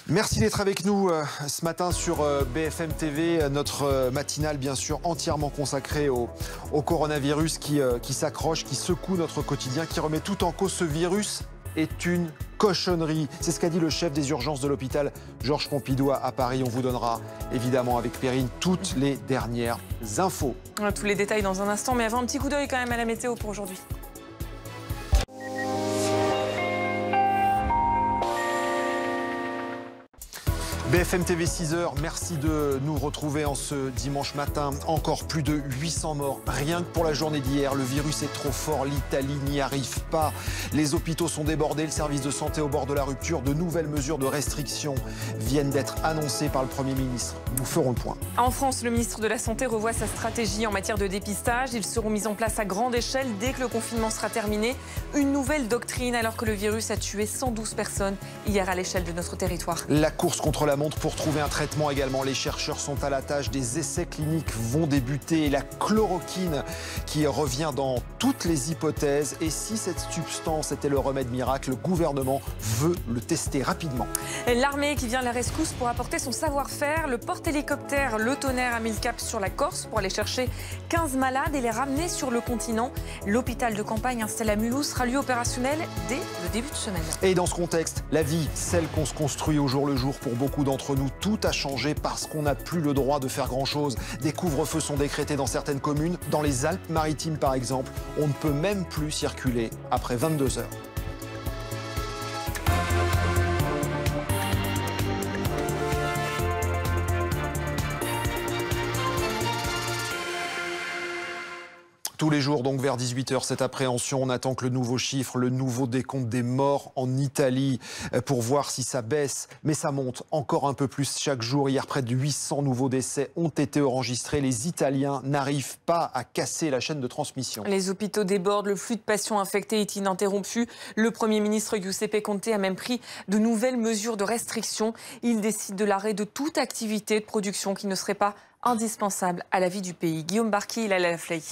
Merci d'être avec nous ce matin sur BFM TV, notre matinale bien sûr entièrement consacrée au coronavirus qui s'accroche, qui secoue notre quotidien, qui remet tout en cause. Ce virus est une cochonnerie. C'est ce qu'a dit le chef des urgences de l'hôpital Georges Pompidou à Paris. On vous donnera évidemment avec Perrine toutes les dernières infos. Tous les détails dans un instant, mais avant un petit coup d'œil quand même à la météo pour aujourd'hui. BFM TV 6h, merci de nous retrouver en ce dimanche matin. Encore plus de 800 morts, rien que pour la journée d'hier. Le virus est trop fort, l'Italie n'y arrive pas. Les hôpitaux sont débordés, le service de santé au bord de la rupture. De nouvelles mesures de restriction viennent d'être annoncées par le Premier ministre. Nous ferons le point. En France, le ministre de la Santé revoit sa stratégie en matière de dépistage. Ils seront mis en place à grande échelle dès que le confinement sera terminé. Une nouvelle doctrine alors que le virus a tué 112 personnes hier à l'échelle de notre territoire. La course contre la montre pour trouver un traitement également. Les chercheurs sont à la tâche. Des essais cliniques vont débuter. La chloroquine qui revient dans toutes les hypothèses. Et si cette substance était le remède miracle, le gouvernement veut le tester rapidement. L'armée qui vient à la rescousse pour apporter son savoir-faire. Le porte-hélicoptère Le Tonnerre a mis le cap sur la Corse pour aller chercher 15 malades et les ramener sur le continent. L'hôpital de campagne installé à Mulhouse sera lui opérationnel dès le début de semaine. Et dans ce contexte, la vie, celle qu'on se construit au jour le jour pour beaucoup d'entre nous, tout a changé parce qu'on n'a plus le droit de faire grand-chose. Des couvre-feux sont décrétés dans certaines communes. Dans les Alpes-Maritimes, par exemple, on ne peut même plus circuler après 22 heures. Tous les jours, donc vers 18h, cette appréhension, on attend que le nouveau chiffre, le nouveau décompte des morts en Italie pour voir si ça baisse. Mais ça monte encore un peu plus chaque jour. Hier, près de 800 nouveaux décès ont été enregistrés. Les Italiens n'arrivent pas à casser la chaîne de transmission. Les hôpitaux débordent, le flux de patients infectés est ininterrompu. Le Premier ministre Giuseppe Conte a même pris de nouvelles mesures de restriction. Il décide de l'arrêt de toute activité de production qui ne serait pas indispensable à la vie du pays. Guillaume Barquier, il a la Fleuille.